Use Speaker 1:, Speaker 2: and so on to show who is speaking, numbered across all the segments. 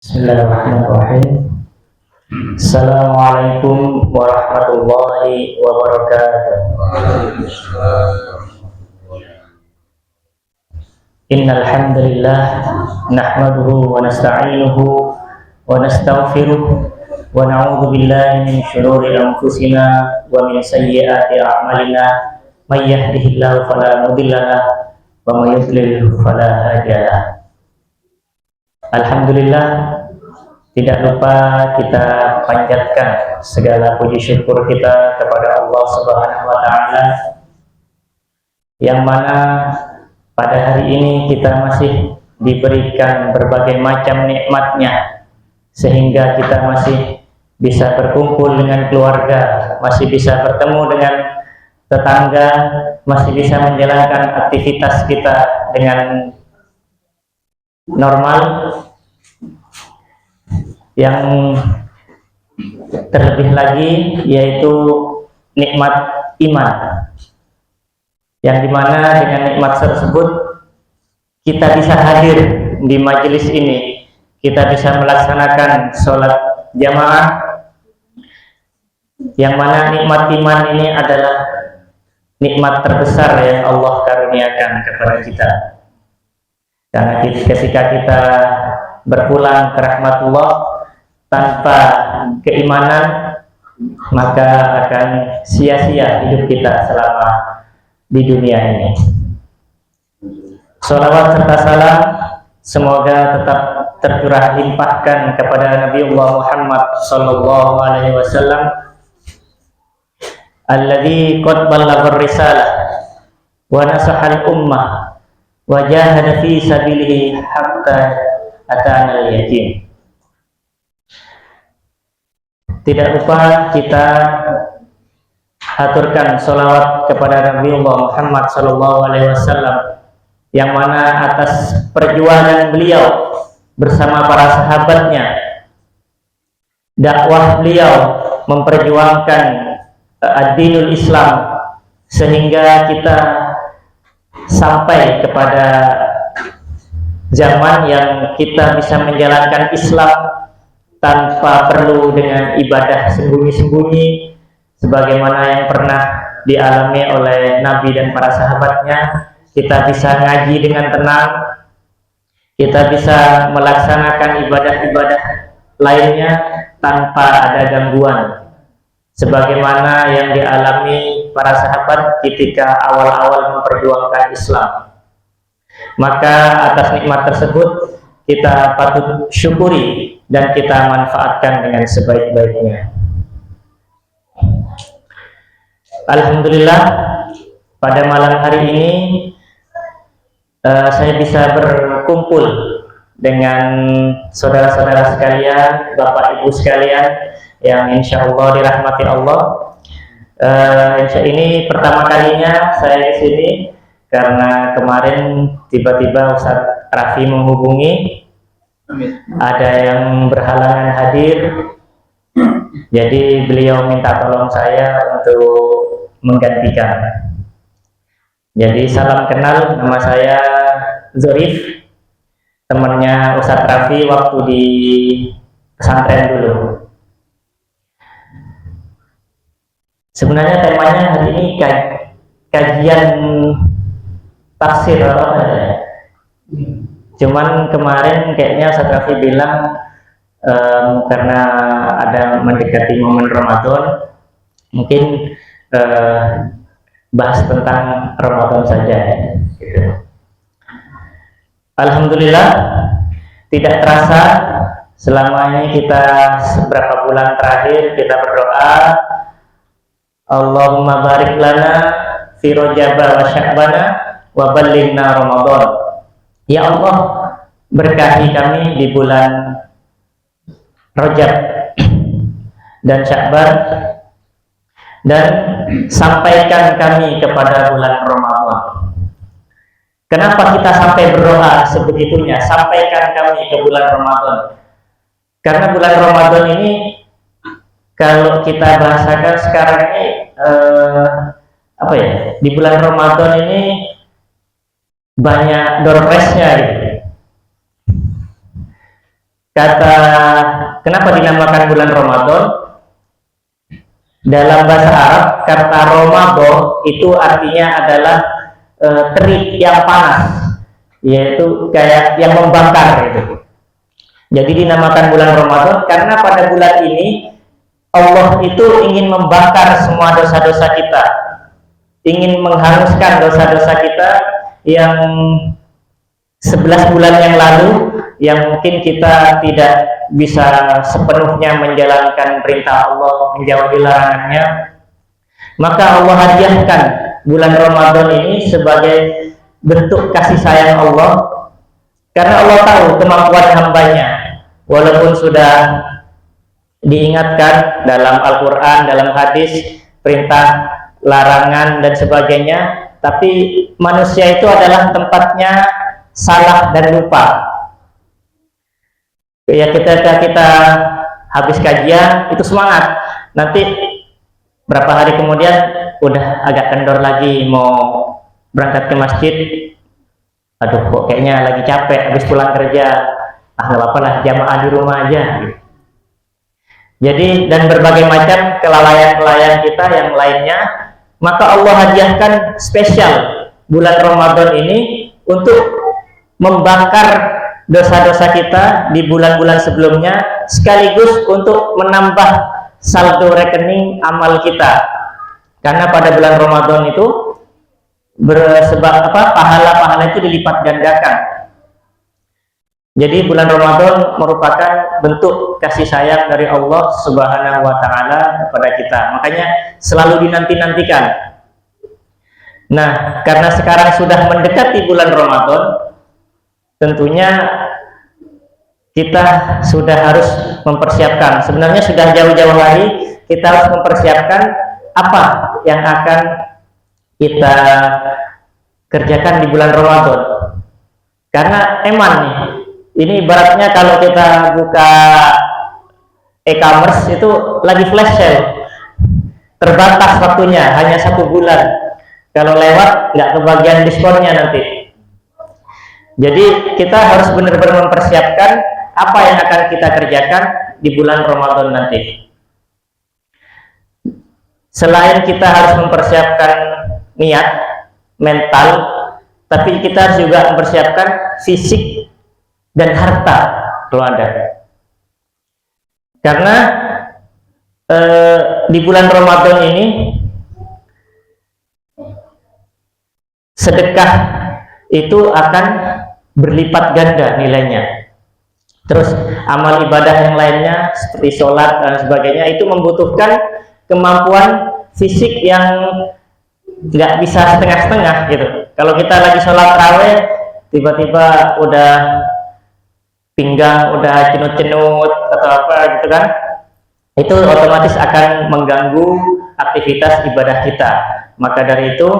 Speaker 1: Bismillahirrahmanirrahim. Assalamualaikum warahmatullahi wabarakatuh. Innal hamdalillah nahmaduhu wa nasta'inuhu wa nastaghfiruh wa na'udzu billahi min shururi anfusina wa min sayyiati a'malina. May yahdihillahu fala mudilla lahu wa may yudlil fala hadiya lahu. Alhamdulillah, tidak lupa kita panjatkan segala puji syukur kita kepada Allah Subhanahu wa Ta'ala, yang mana pada hari ini kita masih diberikan berbagai macam nikmatnya, sehingga kita masih bisa berkumpul dengan keluarga, masih bisa bertemu dengan tetangga, masih bisa menjalankan aktivitas kita dengan normal. Yang terlebih lagi yaitu nikmat iman, yang dimana dengan nikmat tersebut kita bisa hadir di majelis ini, kita bisa melaksanakan sholat jamaah, yang mana nikmat iman ini adalah nikmat terbesar yang Allah karuniakan kepada kita. Karena ketika kita berpulang ke rahmatullah tanpa keimanan, maka akan sia-sia hidup kita selama di dunia ini. Sholawat serta salam semoga tetap tercurah limpahkan kepada Nabiullah Muhammad sallallahu alaihi wasallam, alladzi qad ballagha risalah wa nasaha al-ummah wa jahada fi sabilihi hatta atana al-yaqin. Tidak lupa kita aturkan sholawat kepada Nabiullah Muhammad SAW, yang mana atas perjuangan beliau bersama para sahabatnya, dakwah beliau memperjuangkan ad-dinul Islam, sehingga kita sampai kepada zaman yang kita bisa menjalankan Islam tanpa perlu dengan ibadah sembunyi-sembunyi, sebagaimana yang pernah dialami oleh Nabi dan para sahabatnya. Kita bisa ngaji dengan tenang, kita bisa melaksanakan ibadah-ibadah lainnya tanpa ada gangguan, sebagaimana yang dialami para sahabat ketika awal-awal memperjuangkan Islam. Maka atas nikmat tersebut kita patut syukuri dan kita manfaatkan dengan sebaik-baiknya. Alhamdulillah, pada malam hari ini saya bisa berkumpul dengan saudara-saudara sekalian, bapak ibu sekalian yang insya Allah dirahmati Allah. Ini pertama kalinya saya di sini, karena kemarin tiba-tiba Ustadz Raffi menghubungi, ada yang berhalangan hadir, jadi beliau minta tolong saya untuk menggantikan. Jadi salam kenal, nama saya Zorif, temannya Ustadz Raffi waktu di pesantren dulu. Sebenarnya temanya hari ini kajian tafsir atau apa ya? Cuman kemarin kayaknya Ustadz Raffi bilang karena ada mendekati momen Ramadan, mungkin bahas tentang Ramadan saja ya, gitu. Alhamdulillah, tidak terasa selama ini kita beberapa bulan terakhir kita berdoa, Allahumma barik lana fi Rajaba wa Sya'bana wa ballighna Ramadan. Ya Allah, berkahi kami di bulan Rajab dan Sya'ban, dan sampaikan kami kepada bulan Ramadan. Kenapa kita sampai berdoa sebegitunya, sampaikan kami ke bulan Ramadan? Karena bulan Ramadan ini, kalau kita bahasakan sekarang ini apa ya, di bulan Ramadan ini banyak door prize-nya gitu. kata kenapa dinamakan bulan Ramadan? Dalam bahasa Arab, kata Ramadan itu artinya adalah terik yang panas, yaitu kayak yang membakar gitu. Jadi dinamakan bulan Ramadan karena pada bulan ini Allah itu ingin membakar semua dosa-dosa kita, ingin menghanguskan dosa-dosa kita yang 11 bulan yang lalu yang mungkin kita tidak bisa sepenuhnya menjalankan perintah Allah, menjauhi larangannya. Maka Allah hadiahkan bulan Ramadan ini sebagai bentuk kasih sayang Allah, karena Allah tahu kemampuan hambanya. Walaupun sudah diingatkan dalam Al-Quran, dalam hadis, perintah, larangan dan sebagainya, tapi manusia itu adalah tempatnya salah dan lupa. Ya, kita habis kajian itu semangat, nanti berapa hari kemudian udah agak kendor lagi mau berangkat ke masjid. Aduh, kok kayaknya lagi capek habis pulang kerja. Nggak apa-apa lah, jamaah di rumah aja. Jadi, dan berbagai macam kelalaian-kelalaian kita yang lainnya, maka Allah hadiahkan spesial bulan Ramadan ini untuk membakar dosa-dosa kita di bulan-bulan sebelumnya, sekaligus untuk menambah saldo rekening amal kita. Karena pada bulan Ramadan itu pahala-pahala itu dilipat gandakan. Jadi bulan Ramadan merupakan bentuk kasih sayang dari Allah Subhanahu wa Ta'ala kepada kita. Makanya selalu dinanti-nantikan. Nah, karena sekarang sudah mendekati bulan Ramadan, tentunya kita sudah harus mempersiapkan. Sebenarnya sudah jauh-jauh hari kita harus mempersiapkan apa yang akan kita kerjakan di bulan Ramadan. Karena eman nih, ini ibaratnya kalau kita buka e-commerce itu lagi flash sale, terbatas waktunya, hanya 1 bulan. Kalau lewat nggak kebagian diskonnya nanti. Jadi kita harus benar-benar mempersiapkan apa yang akan kita kerjakan di bulan Ramadan nanti. Selain kita harus mempersiapkan niat, mental, tapi kita juga mempersiapkan fisik dan harta kalau ada. Karena di bulan Ramadan ini sedekah itu akan berlipat ganda nilainya. Terus amal ibadah yang lainnya seperti sholat dan sebagainya itu membutuhkan kemampuan fisik yang nggak bisa setengah-setengah gitu. Kalau kita lagi sholat tarawih tiba-tiba udah pinggang udah cenut-cenut atau apa gitu kan, itu otomatis akan mengganggu aktivitas ibadah kita. Maka dari itu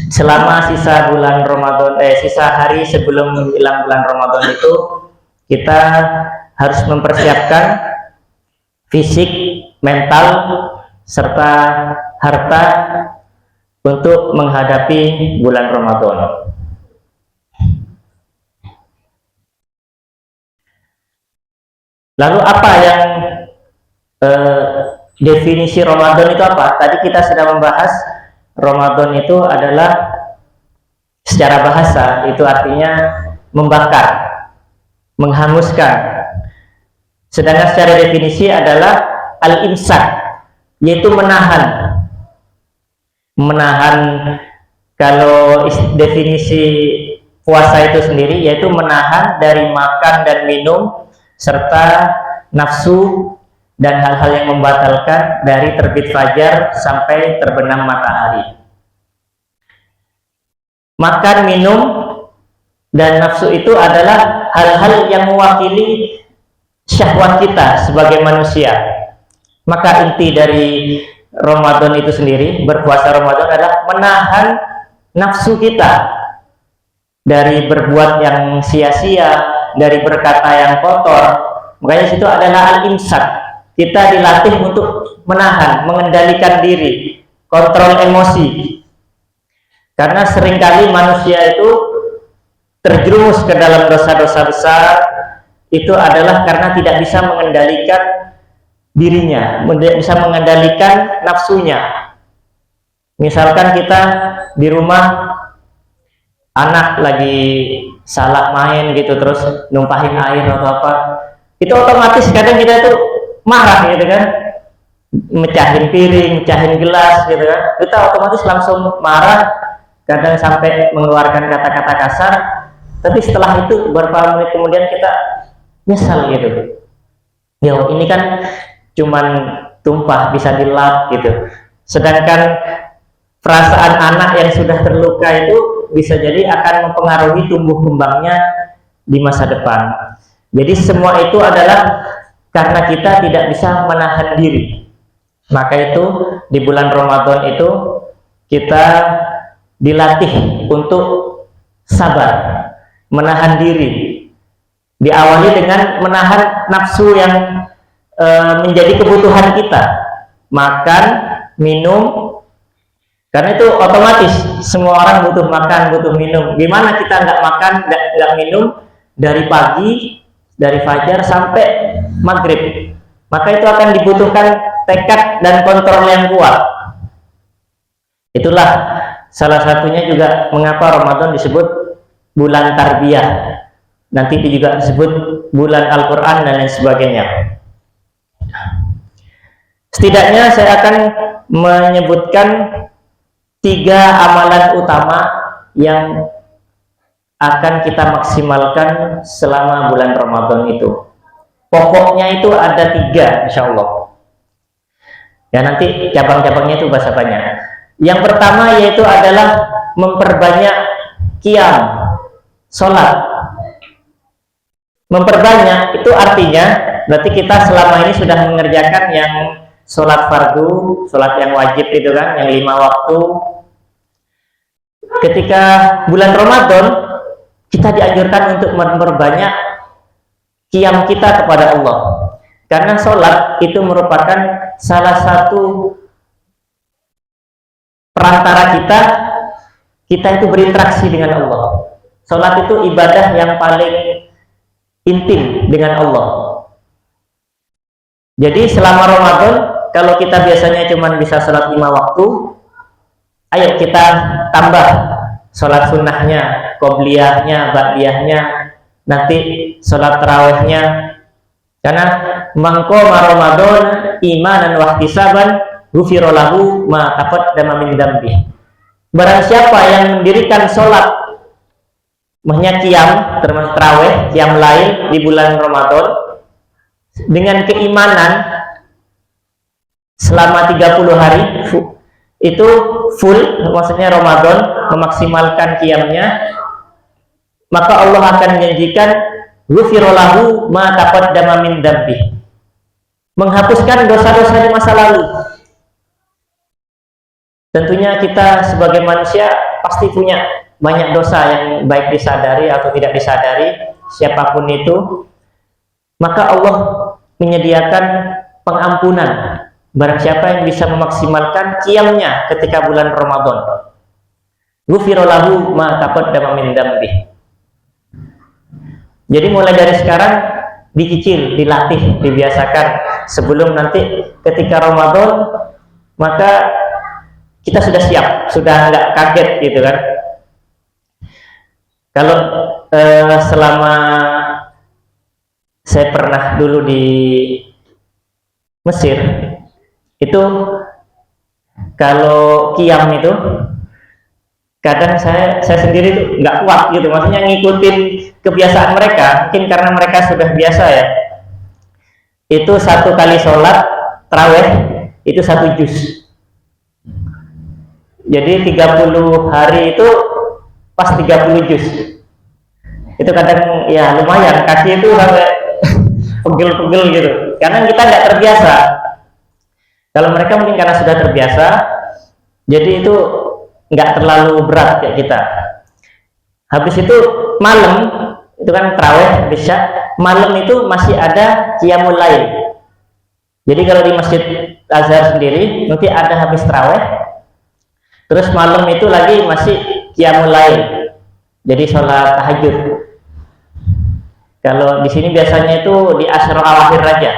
Speaker 1: selama sisa bulan Ramadan, sisa hari sebelum hilang bulan Ramadan itu kita harus mempersiapkan fisik, mental, serta harta untuk menghadapi bulan Ramadan. Lalu apa yang definisi Ramadan itu apa? Tadi kita sudah membahas Ramadan itu adalah secara bahasa itu artinya membakar, menghanguskan. Sedangkan secara definisi adalah al-imsak, yaitu menahan. Menahan, kalau definisi puasa itu sendiri yaitu menahan dari makan dan minum serta nafsu dan hal-hal yang membatalkan dari terbit fajar sampai terbenam matahari. Makan, minum, dan nafsu itu adalah hal-hal yang mewakili syahwat kita sebagai manusia. Maka inti dari Ramadan itu sendiri, berpuasa Ramadan adalah menahan nafsu kita dari berbuat yang sia-sia, dari berkata yang kotor. Makanya situ adalah al-imsak. Kita dilatih untuk menahan, mengendalikan diri, kontrol emosi. Karena seringkali manusia itu terjerumus ke dalam dosa-dosa besar itu adalah karena tidak bisa mengendalikan dirinya, tidak bisa mengendalikan nafsunya. Misalkan kita di rumah, anak lagi salah main gitu, terus numpahin air atau apa, itu otomatis kadang kita tuh marah gitu kan, mecahin piring, mecahin gelas gitu kan, kita otomatis langsung marah, kadang sampai mengeluarkan kata-kata kasar. Tapi setelah itu beberapa menit kemudian kita nyesal gitu. Yo, ini kan cuman tumpah, bisa dilap gitu. Sedangkan perasaan anak yang sudah terluka itu bisa jadi akan mempengaruhi tumbuh kembangnya di masa depan. Jadi semua itu adalah karena kita tidak bisa menahan diri. Maka itu di bulan Ramadan itu kita dilatih untuk sabar, menahan diri. Diawali dengan menahan nafsu yang menjadi kebutuhan kita, makan, minum, karena itu otomatis semua orang butuh makan, butuh minum. Gimana kita nggak makan, nggak minum dari pagi, dari fajar sampai maghrib? Maka itu akan dibutuhkan tekad dan kontrol yang kuat. Itulah salah satunya juga mengapa Ramadan disebut bulan tarbiyah. Nanti itu juga disebut bulan Al-Quran dan lain sebagainya. Setidaknya saya akan menyebutkan 3 amalan utama yang akan kita maksimalkan selama bulan Ramadan itu. Pokoknya itu ada 3, insya Allah. Ya, nanti cabang-cabangnya itu bahasa banyak. Yang pertama yaitu adalah memperbanyak qiyam, sholat. Memperbanyak itu artinya berarti kita selama ini sudah mengerjakan yang sholat fardu, sholat yang wajib itu kan, yang 5 waktu. Ketika bulan Ramadan kita dianjurkan untuk memperbanyak qiyam kita kepada Allah, karena sholat itu merupakan salah satu perantara kita itu berinteraksi dengan Allah. Sholat itu ibadah yang paling intim dengan Allah. Jadi selama Ramadan, kalau kita biasanya cuma bisa sholat 5 waktu, ayo kita tambah sholat sunnahnya, qobliyahnya, ba'diyahnya, nanti sholat tarawihnya. Karena mangqama Ramadan imanan wa ihtisaban ghufira lahu ma taqaddama min dzambi. Barang siapa yang mendirikan sholat, maksudnya qiyam, termasuk tarawih, qiyam lain di bulan Ramadan dengan keimanan selama 30 hari itu full, maksudnya Ramadan memaksimalkan qiyamnya, maka Allah akan menjanjikan ghufira lahu ma taqaddama min dzambi, menghapuskan dosa-dosa di masa lalu. Tentunya kita sebagai manusia pasti punya banyak dosa yang baik disadari atau tidak disadari, siapapun itu, maka Allah menyediakan pengampunan barang siapa yang bisa memaksimalkan qiyamnya ketika bulan Ramadan. Ghufira lahu ma taqaddama min dzambi. Jadi mulai dari sekarang dicicil, dilatih, dibiasakan sebelum nanti ketika Ramadan, maka kita sudah siap, sudah nggak kaget gitu kan. Kalau selama saya pernah dulu di Mesir, itu kalau qiyam itu kadang saya sendiri tuh nggak kuat gitu, maksudnya ngikutin kebiasaan mereka, mungkin karena mereka sudah biasa ya. Itu 1 kali sholat tarawih itu 1 juz. Jadi 30 hari itu pas 30 juz. Itu kadang ya lumayan, kaki itu sampai pegel-pegel gitu, karena kita nggak terbiasa. Kalau mereka mungkin karena sudah terbiasa, jadi itu nggak terlalu berat kayak kita. Habis itu malam, itu kan tarawih, bisa malam itu masih ada qiyamul lail. Jadi kalau di Masjid Azhar sendiri nanti ada habis tarawih, terus malam itu lagi masih qiyamul lail, jadi sholat tahajud. Kalau di sini biasanya itu di Asyura awakhir aja.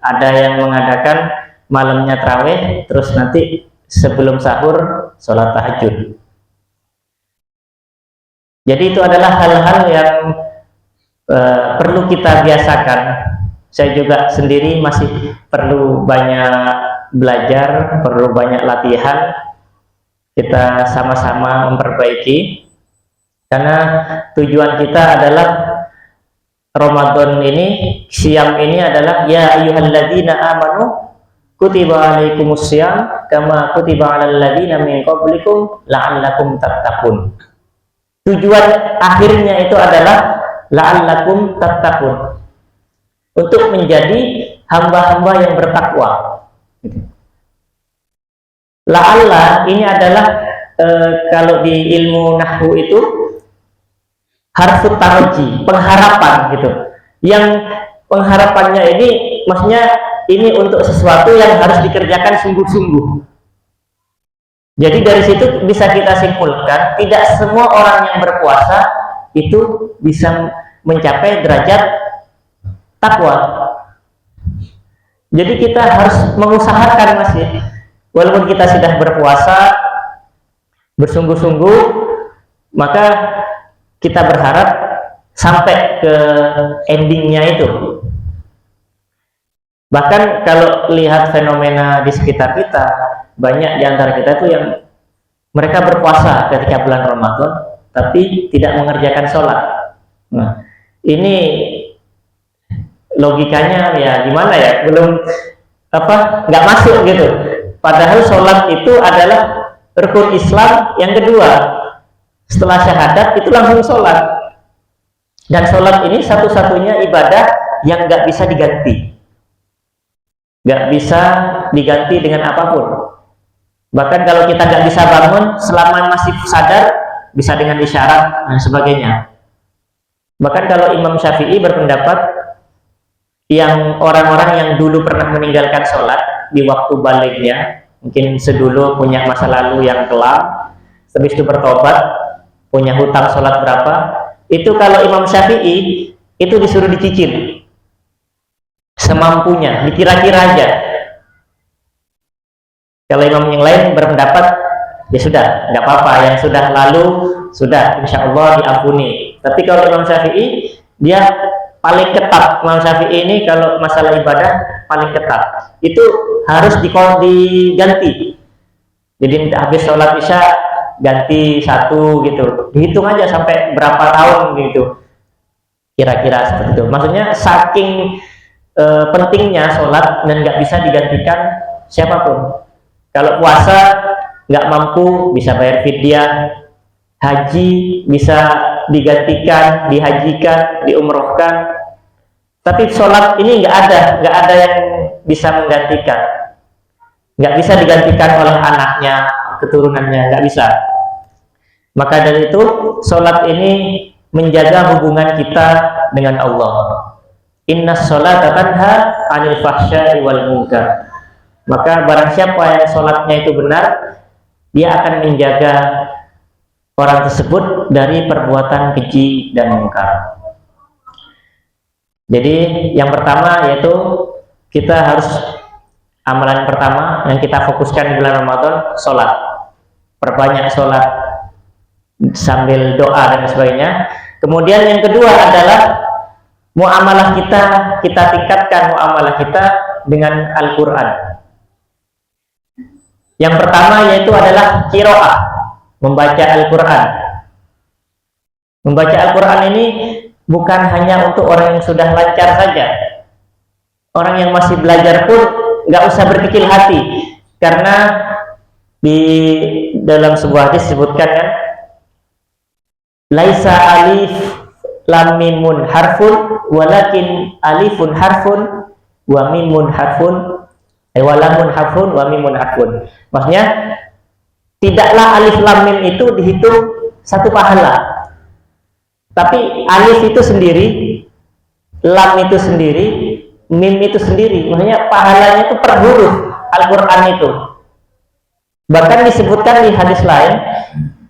Speaker 1: Ada yang mengadakan malamnya tarawih, terus nanti sebelum sahur sholat tahajud. Jadi itu adalah hal-hal yang perlu kita biasakan. Saya juga sendiri masih perlu banyak belajar, perlu banyak latihan. Kita sama-sama memperbaiki, karena tujuan kita adalah Ramadan ini, siam ini adalah ya ayyuhalladzina amanu kutiba alaikumus syiyam kama kutiba alal ladzina min qablikum la'allakum tattaqun. Tujuan akhirnya itu adalah la'allakum tattaqun, untuk menjadi hamba-hamba yang bertakwa. La'alla ini adalah kalau di ilmu nahwu itu harfut taraji, pengharapan gitu. Yang pengharapannya ini maksudnya ini untuk sesuatu yang harus dikerjakan sungguh-sungguh. Jadi dari situ bisa kita simpulkan, tidak semua orang yang berpuasa itu bisa mencapai derajat takwa. Jadi kita harus mengusahakan masih, walaupun kita sudah berpuasa bersungguh-sungguh, maka kita berharap sampai ke endingnya itu. Bahkan kalau lihat fenomena di sekitar kita, banyak di antara kita itu yang mereka berpuasa ketika bulan Ramadan, tapi tidak mengerjakan sholat. Nah, ini logikanya ya gimana ya, belum nggak masuk gitu. Padahal sholat itu adalah rukun Islam yang kedua. Setelah syahadat itu langsung sholat, dan sholat ini satu-satunya ibadah yang nggak bisa diganti, nggak bisa diganti dengan apapun. Bahkan kalau kita nggak bisa bangun selama masih sadar, bisa dengan isyarat dan sebagainya. Bahkan kalau Imam Syafi'i berpendapat yang orang-orang yang dulu pernah meninggalkan sholat di waktu baliknya, mungkin sedulu punya masa lalu yang kelam, habis itu bertobat, punya hutang sholat berapa, itu kalau Imam Syafi'i itu disuruh dicicil semampunya, dikira-kira aja. Kalau imam yang lain berpendapat ya sudah, nggak apa-apa, yang sudah lalu sudah, insya Allah diampuni. Tapi kalau Imam Syafi'i dia paling ketat. Imam Syafi'i ini kalau masalah ibadah paling ketat, itu harus diganti. Jadi habis sholat isya ganti satu gitu, dihitung aja sampai berapa tahun gitu, kira-kira seperti itu. Maksudnya saking pentingnya sholat dan nggak bisa digantikan siapapun. Kalau puasa nggak mampu bisa bayar fidyah, haji bisa digantikan, dihajikan, diumrohkan. Tapi sholat ini nggak ada yang bisa menggantikan, nggak bisa digantikan oleh anaknya, keturunannya, nggak bisa. Maka dari itu sholat ini menjaga hubungan kita dengan Allah. Inna sholata tanha 'anil fahsya'i wal munkar. Maka barang siapa yang sholatnya itu benar, dia akan menjaga orang tersebut dari perbuatan keji dan mungkar. Jadi yang pertama yaitu kita harus, amalan pertama yang kita fokuskan di bulan Ramadan, sholat. Perbanyak sholat sambil doa dan sebagainya. Kemudian yang kedua adalah muamalah kita tingkatkan muamalah kita dengan Al-Quran. Yang pertama yaitu adalah qiraah, membaca Al-Quran. Membaca Al-Quran ini bukan hanya untuk orang yang sudah lancar saja. Orang yang masih belajar pun nggak usah berkecil hati, karena di dalam sebuah hadis disebutkan kan, laisa alif lam mimun harfun walakin alifun harfun wa mimun harfun wa lamun harfun wa mimun harfun. Maksudnya tidaklah alif lam mim itu dihitung satu pahala, tapi alif itu sendiri, lam itu sendiri, mim itu sendiri. Maksudnya pahalanya itu per huruf Al-Quran itu. Bahkan disebutkan di hadis lain,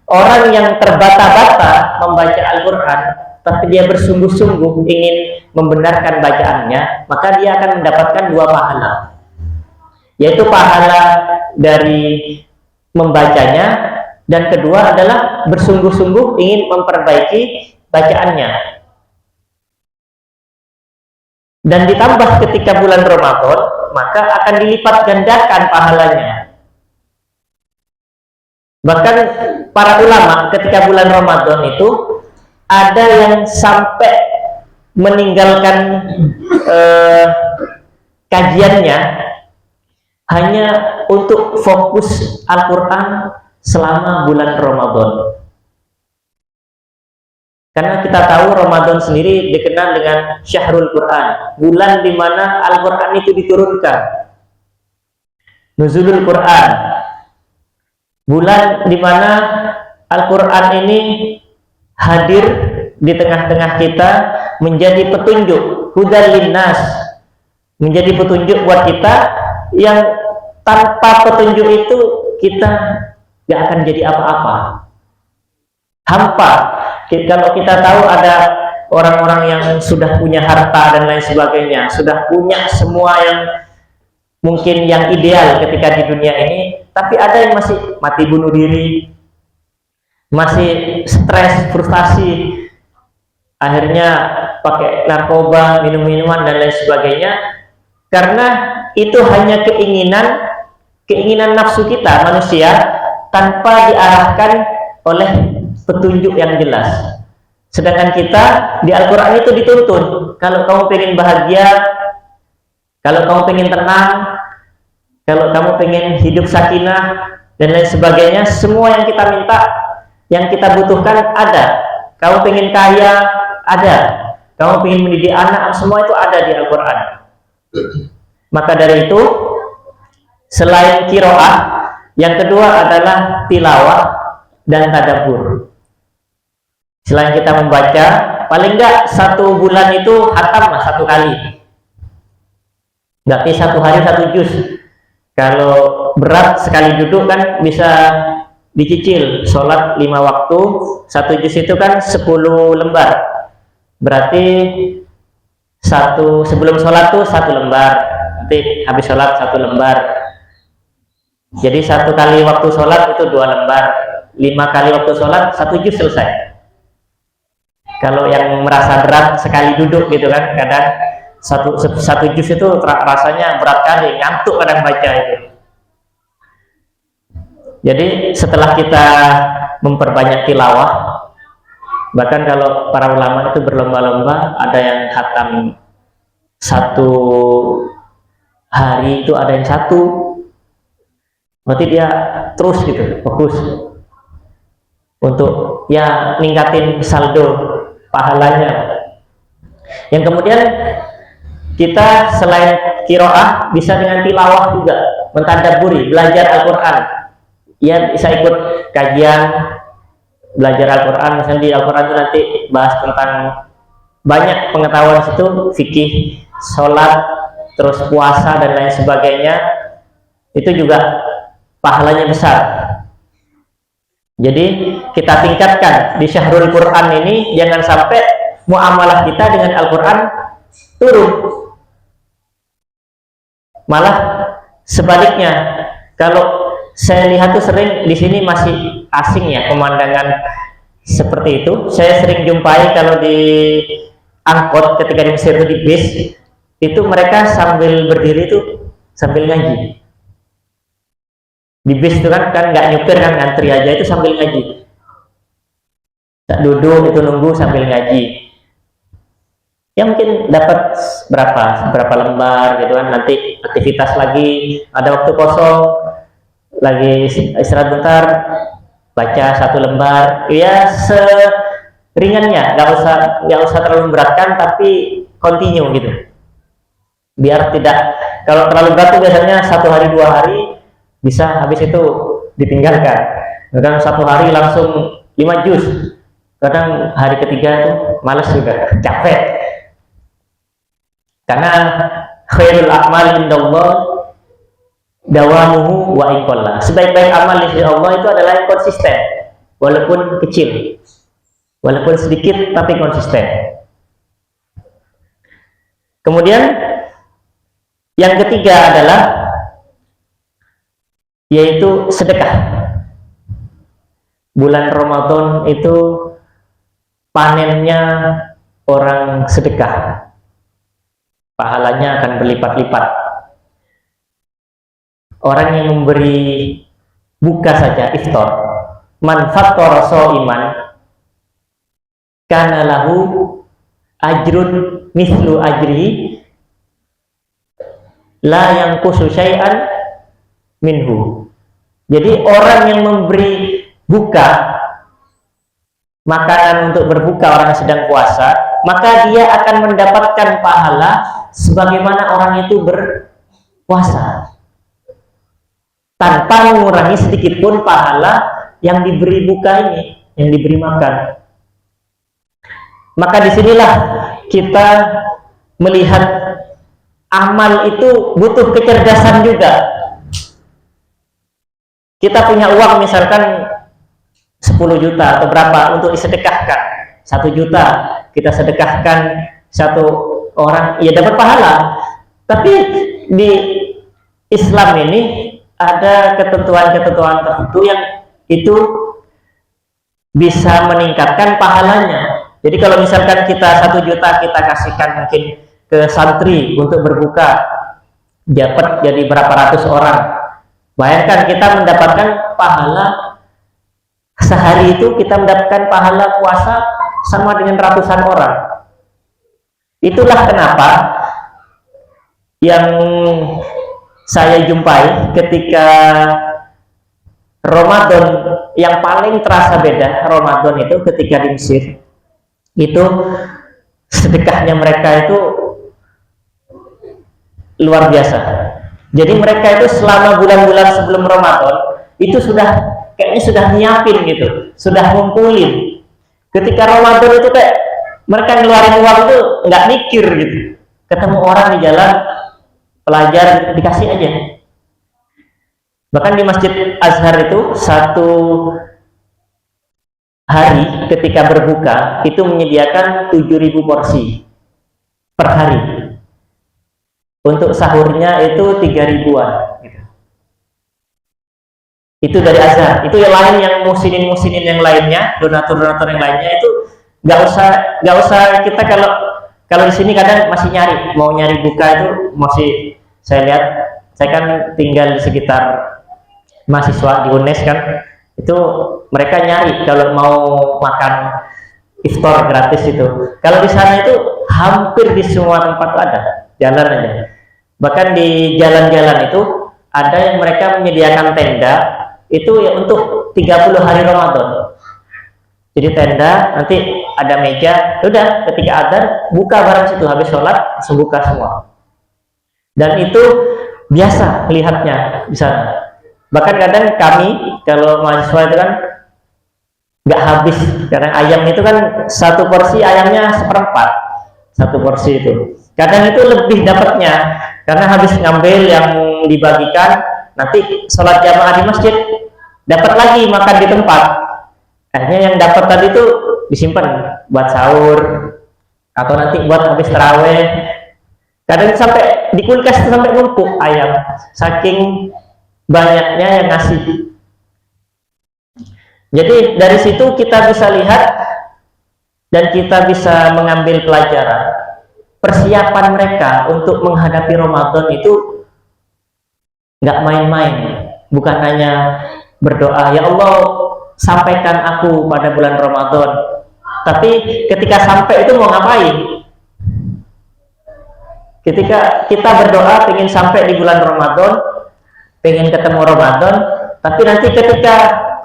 Speaker 1: orang yang terbata-bata membaca Al-Quran tapi dia bersungguh-sungguh ingin membenarkan bacaannya, maka dia akan mendapatkan 2 pahala, yaitu pahala dari membacanya, dan kedua adalah bersungguh-sungguh ingin memperbaiki bacaannya. Dan ditambah ketika bulan Ramadan, maka akan dilipat gandakan pahalanya. Bahkan para ulama ketika bulan Ramadan itu ada yang sampai meninggalkan kajiannya hanya untuk fokus Al-Quran selama bulan Ramadan. Karena kita tahu Ramadan sendiri dikenal dengan Syahrul Quran, bulan di mana Al-Quran itu diturunkan. Nuzulul Quran, bulan di mana Al-Quran ini hadir di tengah-tengah kita menjadi petunjuk, hudal linnas, menjadi petunjuk buat kita, yang tanpa petunjuk itu kita gak akan jadi apa-apa, hampa. Kalau kita tahu ada orang-orang yang sudah punya harta dan lain sebagainya, sudah punya semua yang mungkin yang ideal ketika di dunia ini, tapi ada yang masih mati bunuh diri, masih stres, frustasi, akhirnya pakai narkoba, minum-minuman dan lain sebagainya, karena itu hanya keinginan nafsu kita manusia tanpa diarahkan oleh petunjuk yang jelas. Sedangkan kita di Al-Quran itu dituntun, kalau kamu pengen bahagia, kalau kamu pengen tenang, kalau kamu pengen hidup sakinah dan lain sebagainya, semua yang kita minta, yang kita butuhkan ada. Kamu pengen kaya, ada. Kamu pengen mendidik anak, semua itu ada di Al-Quran. Maka dari itu, selain qiraah, yang kedua adalah tilawah dan tadabbur. Selain kita membaca, paling enggak 1 bulan itu khatam lah 1 kali. Berarti 1 hari 1 juz. Kalau berat sekali duduk kan bisa dicicil. Sholat 5 waktu, 1 juz itu kan 10 lembar. Berarti sebelum sholat tuh 1 lembar. Nanti habis sholat 1 lembar. Jadi 1 kali waktu sholat itu 2 lembar. 5 kali waktu sholat 1 juz selesai. Kalau yang merasa berat sekali duduk gitu kan, kadang satu juz itu rasanya berat kali, ngantuk kadang baca itu. Jadi setelah kita memperbanyak tilawah, bahkan kalau para ulama itu berlomba-lomba, ada yang khatam 1 hari itu ada yang 1, berarti dia terus gitu, fokus untuk ya ningkatin saldo pahalanya. Yang kemudian kita selain qiraah bisa dengan tilawah juga, mentadabburi, belajar Al-Quran. Ya bisa ikut kajian belajar Al-Quran, misalnya di Al-Quran itu nanti bahas tentang banyak pengetahuan situ, fikih, sholat, terus puasa dan lain sebagainya, itu juga pahalanya besar. Jadi kita tingkatkan di Syahrul Quran ini, jangan sampai muamalah kita dengan Al-Quran turun. Malah sebaliknya, kalau saya lihat tuh sering di sini masih asing ya pemandangan seperti itu. Saya sering jumpai kalau di angkot ketika di Mesir di bis, itu mereka sambil berdiri tuh sambil ngaji. Di bis itu kan nggak nyupir kan, ngantri aja itu sambil ngaji. Tak duduk itu nunggu sambil ngaji. Ya mungkin dapat berapa lembar gitu kan, nanti aktivitas lagi, ada waktu kosong, lagi istirahat bentar, baca 1 lembar. Ya seringannya, nggak usah terlalu memberatkan, tapi continue gitu. Biar tidak, kalau terlalu berat tuh biasanya 1 hari 2 hari bisa, habis itu ditinggalkan. Kadang 1 hari langsung 5 juz, kadang hari ketiga tuh males juga, capek. Karena khairul a'mal indallah dawamuhu wa inqalla. Sebaik-baik amal di sisi Allah itu adalah yang konsisten walaupun kecil. walaupun sedikit tapi konsisten. Kemudian yang ketiga adalah yaitu sedekah. Bulan Ramadan itu panennya orang sedekah, pahalanya akan berlipat-lipat. Orang yang memberi buka saja, iftar, man fattara sha'iman kana lahu ajrun mislu ajrihi la yanqusu syai'an minhu. Jadi orang yang memberi buka makanan untuk berbuka, orang yang sedang puasa, maka dia akan mendapatkan pahala sebagaimana orang itu berpuasa, tanpa mengurangi sedikit pun pahala yang diberi buka ini, yang diberi makan. Maka disinilah kita melihat amal itu butuh kecerdasan juga. Kita punya uang misalkan 10 juta atau berapa untuk disedekahkan, 1 juta kita sedekahkan satu orang, ya dapat pahala. Tapi di Islam ini ada ketentuan-ketentuan tertentu yang itu bisa meningkatkan pahalanya. Jadi kalau misalkan kita 1 juta kita kasihkan mungkin ke santri untuk berbuka, dapat jadi berapa ratus orang. Bayangkan kita mendapatkan pahala sehari itu, kita mendapatkan pahala puasa sama dengan ratusan orang. Itulah kenapa yang saya jumpai ketika Ramadan, yang paling terasa beda Ramadan itu ketika di Mesir, itu sedekahnya mereka itu luar biasa. Jadi mereka itu selama bulan-bulan sebelum Ramadan itu kayaknya sudah nyiapin gitu, sudah ngumpulin. Ketika Ramadan itu kayak mereka ngeluarin uang itu nggak mikir gitu. Ketemu orang di jalan, pelajar dikasih aja. Bahkan di Masjid Azhar itu satu hari ketika berbuka itu menyediakan 7.000 porsi per hari. Untuk sahurnya itu 3.000-an gitu. Itu dari Azhar. Itu yang lain, yang musinin yang lainnya, donatur yang lainnya itu nggak usah kita kalau di sini kadang masih mau nyari buka itu masih, saya lihat, saya kan tinggal di sekitar mahasiswa di UNES kan, itu mereka nyari kalau mau makan iftar gratis itu. Kalau di sana itu hampir di semua tempat ada, jalan aja. Bahkan di jalan-jalan itu ada yang mereka menyediakan tenda itu ya untuk 30 hari Ramadan. Jadi tenda, nanti ada meja, udah ketika adzan buka bareng situ, habis sholat langsung buka semua. Dan itu biasa melihatnya di sana. Bahkan kadang kami kalau mahasiswa itu kan nggak habis, karena ayam itu kan satu porsi ayamnya 1/4, satu porsi itu. Kadang itu lebih dapatnya karena habis ngambil yang dibagikan, nanti sholat jamaah di masjid dapat lagi makan di tempat. Akhirnya yang dapat tadi itu disimpan buat sahur atau nanti buat habis taraweh. Kadang sampai di kulkas sampai numpuk ayam, saking banyaknya yang ngasih. Jadi dari situ kita bisa lihat dan kita bisa mengambil pelajaran persiapan mereka untuk menghadapi Ramadan itu nggak main-main. Bukan hanya berdoa, ya Allah sampaikan aku pada bulan Ramadan, tapi ketika sampai itu mau ngapain? Ketika kita berdoa pengen sampai di bulan Ramadan, pengen ketemu Ramadan, tapi nanti ketika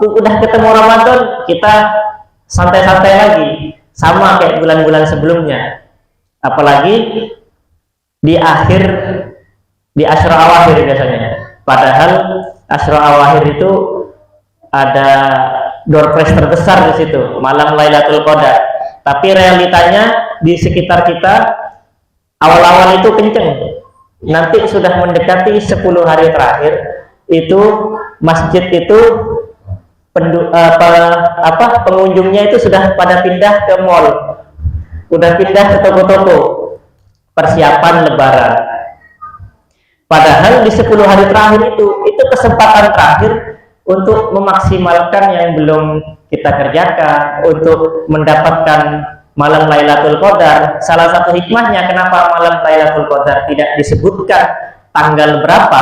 Speaker 1: udah ketemu Ramadan kita santai-santai lagi, sama kayak bulan-bulan sebelumnya. Apalagi di Asyra Awakhir biasanya. Padahal Asyra Awakhir itu ada door prize terbesar di situ, malam Lailatul Qadar. Tapi realitanya di sekitar kita awal-awal itu kenceng. Nanti sudah mendekati 10 hari terakhir itu masjid itu pengunjungnya itu sudah pada pindah ke mall, udah pindah ke toko-toko persiapan Lebaran. Padahal di 10 hari terakhir itu kesempatan terakhir untuk memaksimalkan yang belum kita kerjakan, untuk mendapatkan malam Lailatul Qadar. Salah satu hikmahnya kenapa malam Lailatul Qadar tidak disebutkan tanggal berapa,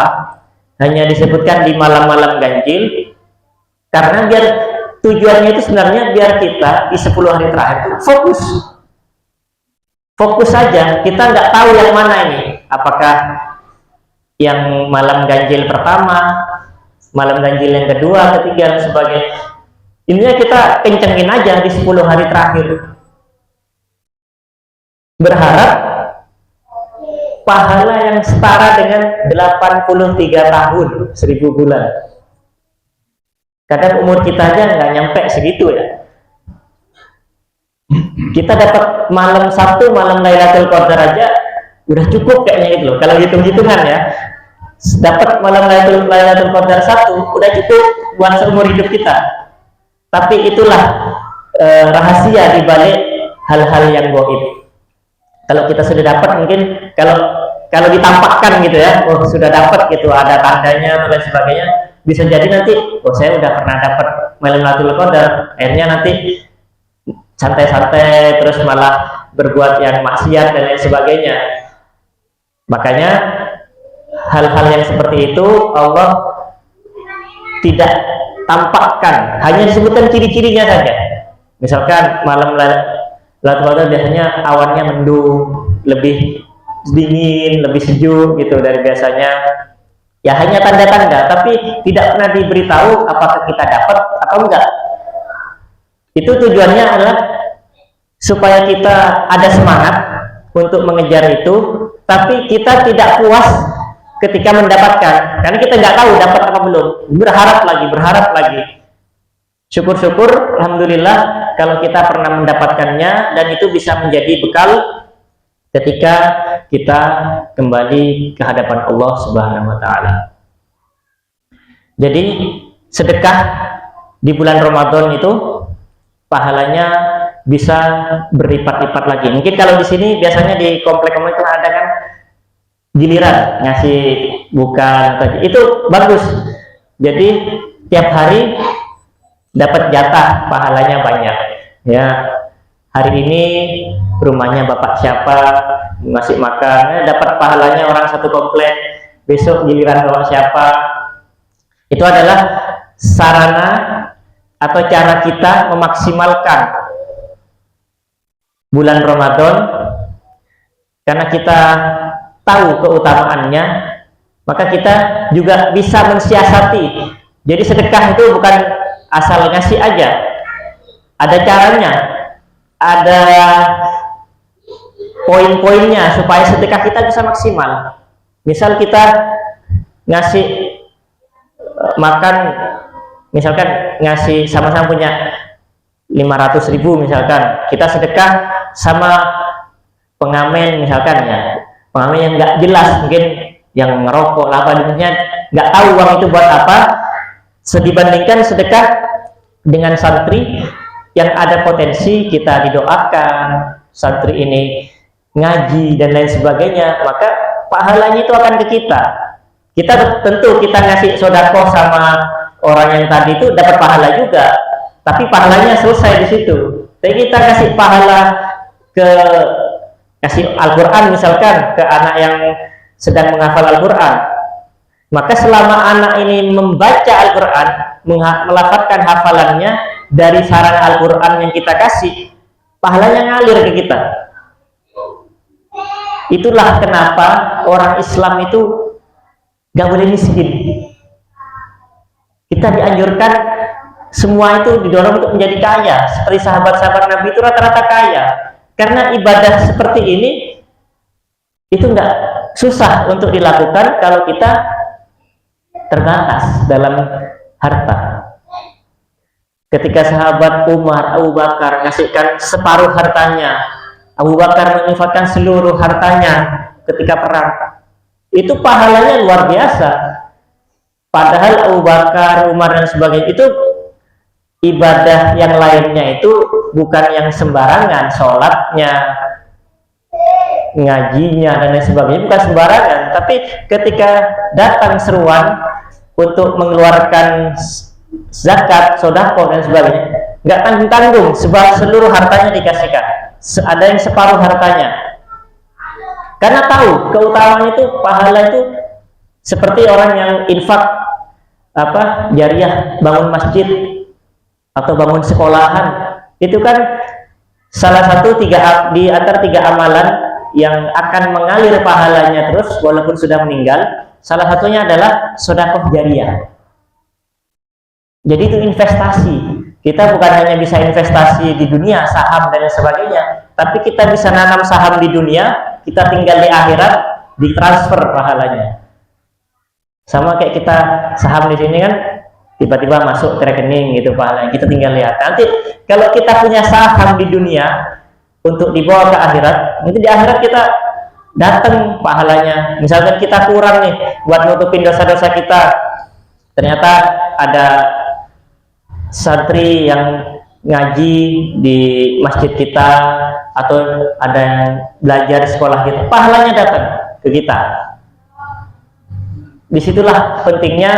Speaker 1: hanya disebutkan di malam-malam ganjil, karena biar tujuannya itu sebenarnya biar kita di 10 hari terakhir itu fokus saja. Kita nggak tahu yang mana ini, apakah yang malam ganjil pertama, malam ganjil yang kedua, ketiga, dan sebagainya. Intinya kita kencengin aja di 10 hari terakhir, berharap pahala yang setara dengan 83 tahun 1000 bulan. Kadang umur kita aja nggak nyampe segitu ya. Kita dapat malam Sabtu, malam Lailatul Qadar aja udah cukup kayaknya gitu loh. Kalau hitung-hitungan ya, dapat malam Lailatul Qadar 1 udah cukup buat seumur hidup kita. Tapi itulah rahasia di balik hal-hal yang gaib. Kalau kita sudah dapat, mungkin kalau ditampakkan gitu ya, oh sudah dapat gitu, ada tandanya dan sebagainya, bisa jadi nanti, oh saya udah pernah dapat malam Lailatul Qadar, akhirnya nanti santai-santai terus malah berbuat yang maksiat dan lain sebagainya. Makanya hal-hal yang seperti itu Allah tidak tampakkan, hanya disebutkan ciri-cirinya saja. Misalkan malam Lailatul Qadar biasanya awannya mendung, lebih dingin, lebih sejuk gitu dari biasanya. Ya hanya tanda-tanda, tapi tidak pernah diberitahu apakah kita dapat atau enggak. Itu tujuannya adalah supaya kita ada semangat untuk mengejar itu, tapi kita tidak puas ketika mendapatkan, karena kita nggak tahu dapat apa belum, berharap lagi. Syukur-syukur, alhamdulillah kalau kita pernah mendapatkannya, dan itu bisa menjadi bekal ketika kita kembali ke hadapan Allah Subhanahu wa Ta'ala. Jadi sedekah di bulan Ramadan itu pahalanya bisa berlipat-lipat lagi. Mungkin kalau di sini biasanya di komplek-komplek ada kan giliran ngasih bukan, itu bagus. Jadi tiap hari dapat jatah, pahalanya banyak. Ya, hari ini rumahnya bapak siapa ngasih makan, dapat pahalanya orang satu komplek. Besok giliran bapak siapa. Itu adalah sarana atau cara kita memaksimalkan bulan Ramadan, karena kita tahu keutamaannya, maka kita juga bisa mensiasati. Jadi sedekah itu bukan asal ngasih aja, ada caranya, ada poin-poinnya supaya sedekah kita bisa maksimal. Misal kita ngasih makan, misalkan ngasih sama-sama punya 500.000 misalkan, kita sedekah sama pengamen misalkan ya, pengamen yang nggak jelas, mungkin yang ngerokok apa dengannya, nggak tahu uang itu buat apa, dibandingkan sedekah dengan santri yang ada potensi kita didoakan, santri ini ngaji dan lain sebagainya, maka pahalanya itu akan ke kita. Kita tentu kita ngasih sodako sama orang yang tadi itu dapat pahala juga, tapi pahalanya selesai di situ. Tapi kita kasih pahala kasih Al-Quran misalkan ke anak yang sedang menghafal Al-Quran, maka selama anak ini membaca Al-Quran, melafalkan hafalannya dari sarana Al-Quran yang kita kasih, pahalanya ngalir ke kita. Itulah kenapa orang Islam itu gak boleh miskin. Kita dianjurkan semua itu didorong untuk menjadi kaya, seperti sahabat-sahabat Nabi itu rata-rata kaya. Karena ibadah seperti ini itu nggak susah untuk dilakukan kalau kita terbatas dalam harta. Ketika sahabat Umar, Abu Bakar ngasihkan separuh hartanya, Abu Bakar menginfakkan seluruh hartanya ketika perang, itu pahalanya luar biasa. Padahal Abu Bakar, Umar dan sebagainya itu ibadah yang lainnya itu bukan yang sembarangan, sholatnya, ngajinya dan lain sebagainya bukan sembarangan, tapi ketika datang seruan untuk mengeluarkan zakat, sodako dan sebagainya, nggak tanggung-tanggung, sebab seluruh hartanya dikasihkan, ada yang separuh hartanya, karena tahu keutamaan itu, pahala itu seperti orang yang infak jariah, bangun masjid atau bangun sekolahan, itu kan salah satu di antara 3 amalan yang akan mengalir pahalanya terus walaupun sudah meninggal. Salah satunya adalah sedekah jariah. Jadi itu investasi. Kita bukan hanya bisa investasi di dunia, saham dan sebagainya, tapi kita bisa nanam saham di dunia, kita tinggal di akhirat, ditransfer pahalanya. Sama kayak kita saham di sini kan, tiba-tiba masuk ke rekening gitu pahalanya, kita tinggal lihat. Nanti kalau kita punya saham di dunia untuk dibawa ke akhirat, nanti di akhirat kita datang pahalanya. Misalkan kita kurang nih buat nutupin dosa-dosa kita, ternyata ada santri yang ngaji di masjid kita atau ada yang belajar di sekolah kita, pahalanya datang ke kita. Disitulah pentingnya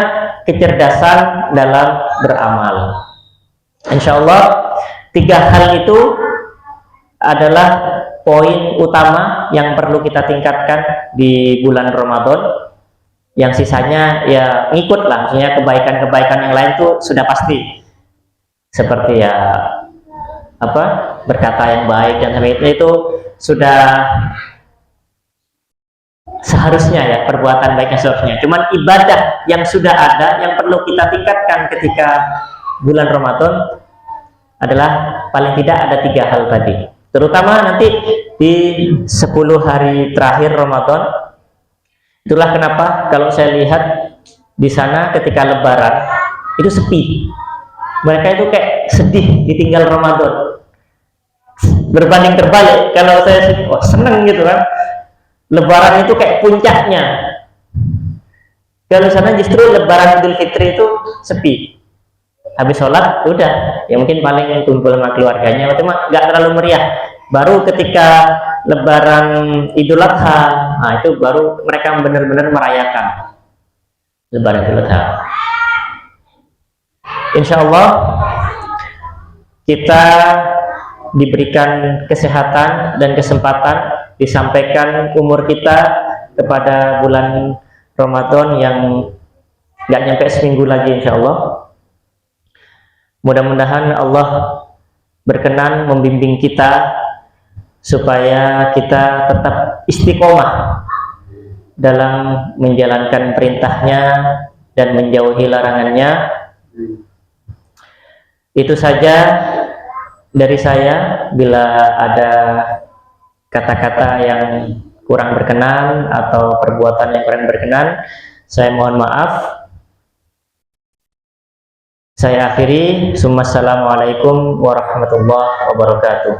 Speaker 1: kecerdasan dalam beramal. Insya Allah 3 hal itu adalah poin utama yang perlu kita tingkatkan di bulan Ramadan. Yang sisanya ya ngikut lah, maksudnya kebaikan-kebaikan yang lain tuh sudah pasti, seperti ya berkata yang baik dan sebagainya, itu sudah seharusnya ya, perbuatan baiknya seharusnya. Cuman ibadah yang sudah ada yang perlu kita tingkatkan ketika bulan Ramadan adalah paling tidak ada 3 hal tadi, terutama nanti di 10 hari terakhir Ramadan. Itulah kenapa kalau saya lihat di sana ketika Lebaran itu sepi, mereka itu kayak sedih ditinggal Ramadan. Berbanding terbalik, kalau saya seneng gitu kan, Lebaran itu kayak puncaknya. Kalau sana justru Lebaran Idul Fitri itu sepi. Habis sholat udah, ya mungkin paling kumpul sama keluarganya, cuma nggak terlalu meriah. Baru ketika Lebaran Idul Adha, nah itu baru mereka benar-benar merayakan Lebaran Idul Adha. Insya Allah kita diberikan kesehatan dan kesempatan disampaikan umur kita kepada bulan Ramadan yang nggak nyampe seminggu lagi, insya Allah. Mudah-mudahan Allah berkenan membimbing kita supaya kita tetap istiqomah dalam menjalankan perintahnya dan menjauhi larangannya. Itu saja dari saya. Bila ada kata-kata yang kurang berkenan atau perbuatan yang kurang berkenan, saya mohon maaf. Saya akhiri. Assalamualaikum warahmatullahi wabarakatuh.